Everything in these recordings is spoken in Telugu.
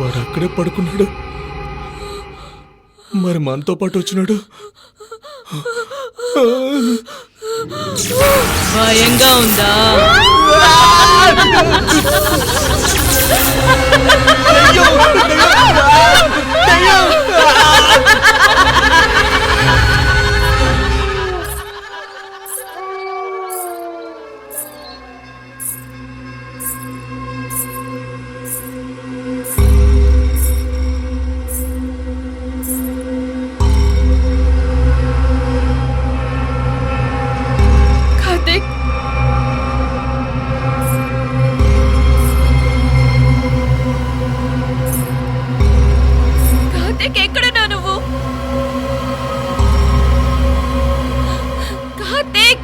వాడు అక్కడే పడుకున్నాడు, మరి మనతో పాటు వచ్చినాడు. భయంగా ఉందా? ఎక్కడున్నా నువ్వు? కార్తీక్,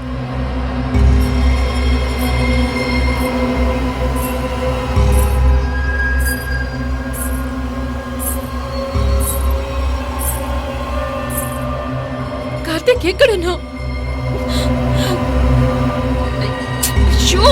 కార్తీక్ ఎక్కడున్నావు? అయ్యో,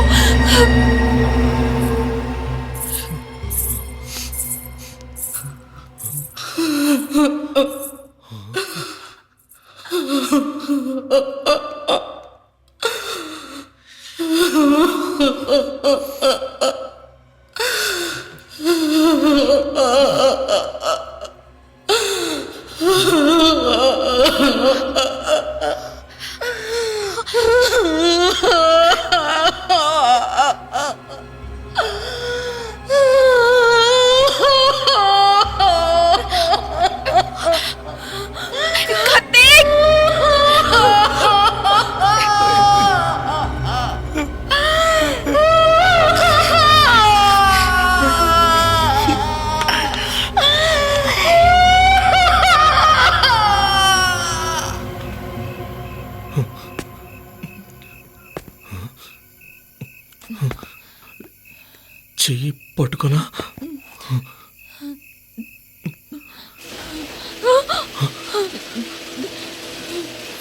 చెయ్యి పట్టుకోనా?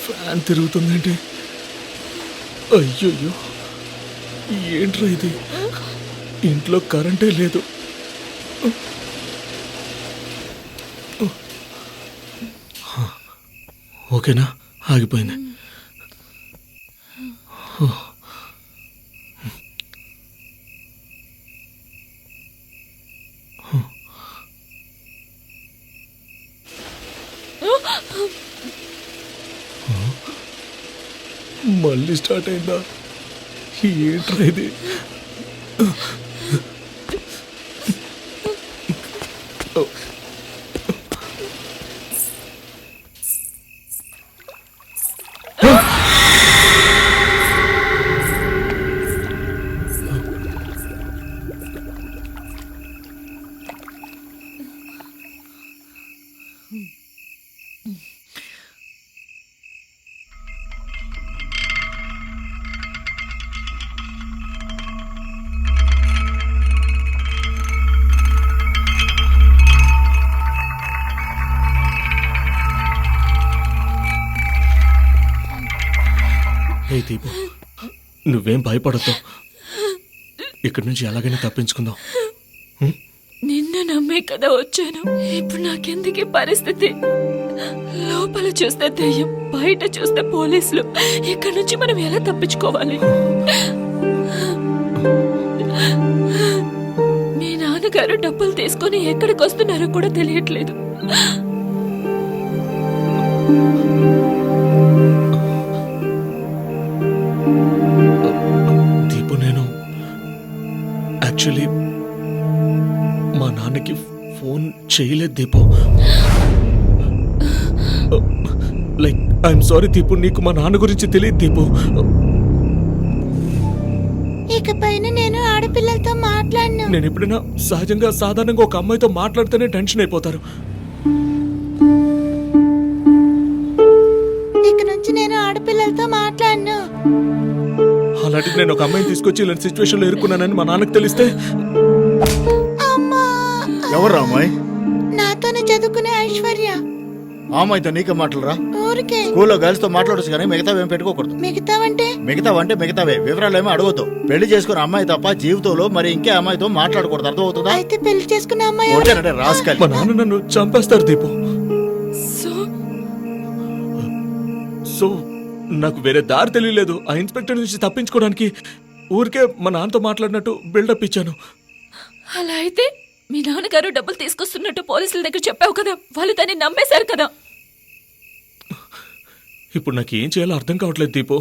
ఫ్యాన్ తిరుగుతుందంటే, అయ్యయ్యో ఏంట్రా ఇది, ఇంట్లో కరెంటే లేదు. ఓకేనా, ఆగిపోయింది. మళ్ళీ స్టార్ట్ అయిందా? ఏంట్రా ఇది? హే దీపు, నువ్వేం భయపడద్దు. ఇక్కడి నుంచి ఎలాగైనా తప్పించుకుందాం. నిన్ను నమ్మే కదా వచ్చాను. ఇప్పుడు నాకెందుకు పరిస్థితి? లోపల చూస్తే దెయ్యం, బయట చూస్తే పోలీసులు. ఇక్కడి నుంచి మనం ఎలా తప్పించుకోవాలి? మీ నాన్నగారు డబ్బులు తీసుకొని ఎక్కడికి వస్తున్నారో కూడా తెలియట్లేదు. దీపు, నేను యాక్చువల్లీ మా నాన్నకి ఫోన్ చేయలేదు Deepu. Like I'm sorry Deepu, నీకు మా నాన్న గురించి తెలియదు దీపు. ఇకపైన నేను ఆడపిల్లలతో మాట్లాడను. నేను ఎప్పుడైనా సహజంగా సాధారణంగా ఒక అమ్మాయితో మాట్లాడితేనే టెన్షన్ అయిపోతారు. ఇక నుంచి నేను ఆడపిల్లలతో మాట్లాడను. అలాంటిది నేను ఒక అమ్మాయిని తీసుకొచ్చి ఇలాంటి సిచ్యువేషన్లో ఎదుర్కొన్నానని మా నాన్నకు తెలిస్తే. అమ్మా, ఎవరు అమ్మాయి? నాతోనే చదువుకునే ఐశ్వర్య. ఆ అమ్మాయితో నీకే మాటలురా. ఊరికే స్కూల్లో గర్ల్స్ తో మాట్లాడొచ్చు కానీ మిగతావి ఏం పెట్టుకోకూడదు. మిగతావంటే మిగతావంటే మిగతావే, వివరాలు ఏమో అడగొద్దు. పెళ్లి చేసుకున్న అమ్మాయి తప్ప జీవితంలో మరి ఇంకే అమ్మాయితో మాట్లాడకూడదు, అర్థమవుతుందా? అయితే పెళ్లి చేసుకున్న అమ్మాయి ఎవరు? ఓకేనంటే రాసుకెళ్ళి. మా నాన్న నన్ను చంపేస్తారు దీపు. సో సో నాకు వేరే దారి తెలియలేదు. ఆ ఇన్స్పెక్టర్ నుంచి తప్పించుకోవడానికి ఊరికే మా నాన్నతో మాట్లాడినట్టు బిల్డప్ ఇచ్చాను. అలా అయితే మీ నాన్నగారు డబ్బులు తీసుకొస్తున్నట్టు పోలీసుల దగ్గర చెప్పావు కదా, వాళ్ళు దాన్ని నమ్మేశారు కదా. ఇప్పుడు నాకు ఏం చేయాలో అర్థం కావట్లేదు దీపు.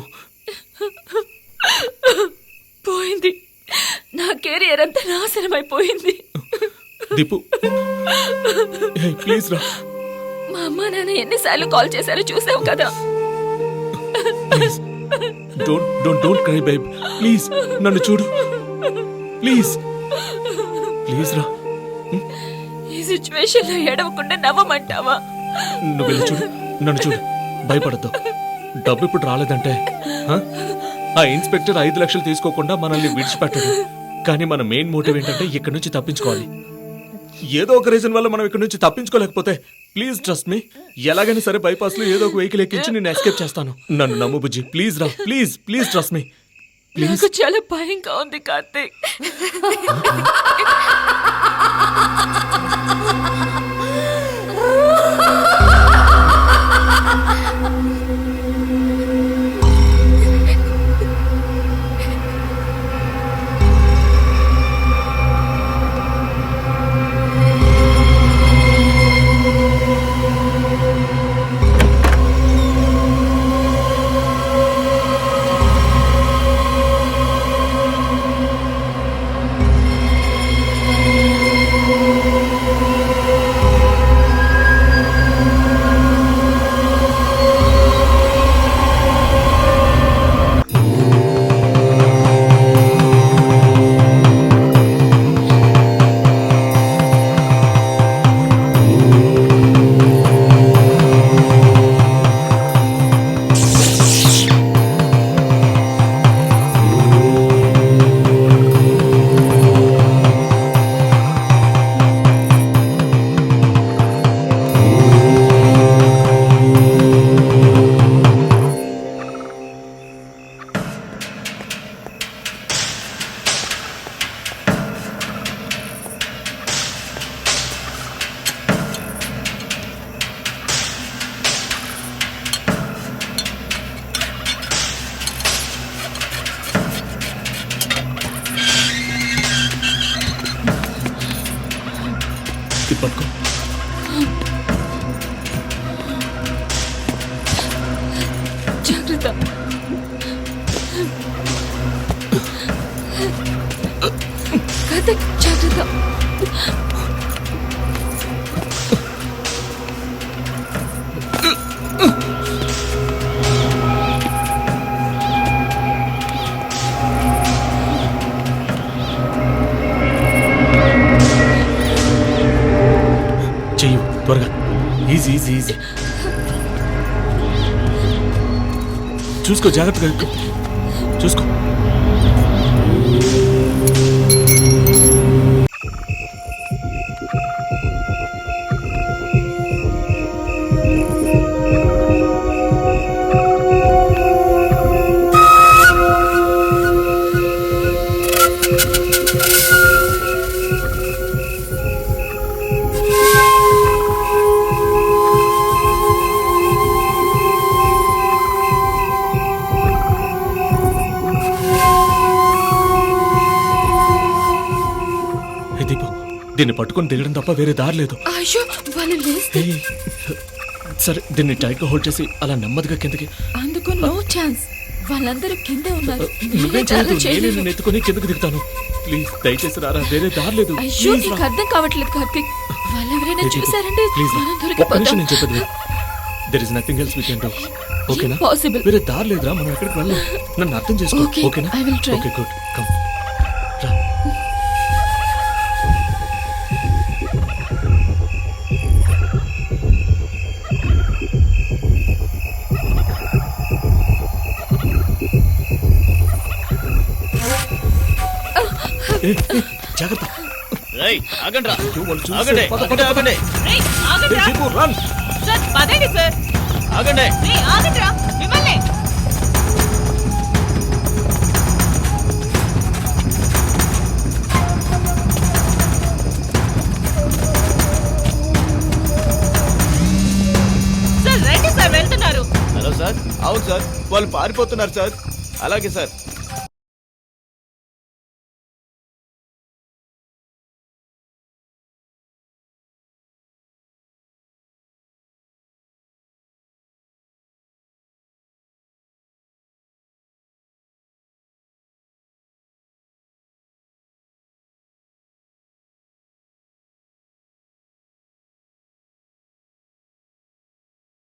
పోయింది, నా కెరియర్ అంతా నాశనం అయిపోయింది. దీపు ప్లీజ్ రా. మా అమ్మ నాన్న ఎన్నిసార్లు కాల్ చేశారో చూసావు కదా. Please don't cry babe. Please నన్ను చూడు. ప్లీజ్ ప్లీజ్ రా. ఈ సిచ్యువేషన్ లో ఏడవకుండా నవ్వమంటావా? నువ్వు వెళ్ళి చూడు, నన్ను చూడు, భయపడద్దు. డబ్బు ఇప్పుడు రాలేదంటే ఆ ఇన్స్పెక్టర్ 5 లక్షలు తీసుకోకుండా మనల్ని విడిచిపెట్టడు. కానీ మన మెయిన్ మోటివ్ ఏంటంటే ఇక్కడి నుంచి తప్పించుకోవాలి. ఏదో ఒక రీజన్ వల్ల మనం ఇక్కడి నుంచి తప్పించుకోలేకపోతే ప్లీజ్ ట్రస్ట్ మీ, ఎలాగైనా సరే బైపాస్ లో ఏదో ఒక వెహికల్ ఎక్కించి నేను ఎస్కేప్ చేస్తాను. నన్ను నమ్ము బుజ్జి, ప్లీజ్ రా. Please please trust me. నాకు చాలా భయంగా ఉంది కార్తీక్. పట్టుకో. జాగ్రత్త. కార్తీక్ జాగ్రత్త. చెయ్యు త్వరగా. Easy easy easy. చూసుకో, జాగ్రత్తగా ఎక్కు. చూసుకో. దీన్ని పట్టుకొని దిగడం తప్ప వేరే దారి లేదు. అయ్యో వాళ్ళు లేస్తే. ఏయ్, సరే దీన్ని టైట్ గా హోల్డ్ చేసి అలా నెమ్మదిగా కిందకి. అందుకు నో ఛాన్స్, వాళ్ళందరూ కిందే ఉన్నారు. నువ్వేం చేయలేదు, నేనే నిన్ను ఎత్తుకొని కిందకి దిగుతాను. ప్లీజ్ దయచేసి రారా, వేరే దారి లేదు. అయ్యో నీకు అర్థం కావట్లేదు కార్తీక్. వాళ్ళెవరైనా చూసారంటే ప్లీజ్ మనం ఒక్క నిమిషం దొరికిపోతాం. నేను చెప్పేది. There is nothing else we can do. ఓకేనా? Impossible. వేరే దారి లేదురా, మనం ఎక్కడికి వెళ్ళాం. నన్ను అర్థం చేసుకో. Okay, ఓకేనా? I will try. Okay good. Come రా. ఏ, ఏ, జాగ్రత్త. ఆగండి రా. అయ్యో, వాళ్ళు చూస్తారు. ఆగండి, పద, పద, ఆగండి, పద. ఆగండి. ఏ, దీపు, run. పదండి సార్. ఆగండి. ఆగండిరా మిమ్మల్ని. సార్ రండి సార్, వెళ్తున్నారు. Hello sir. అవును సార్, వాళ్ళు పారిపోతున్నారు సార్. అలాగే సార్.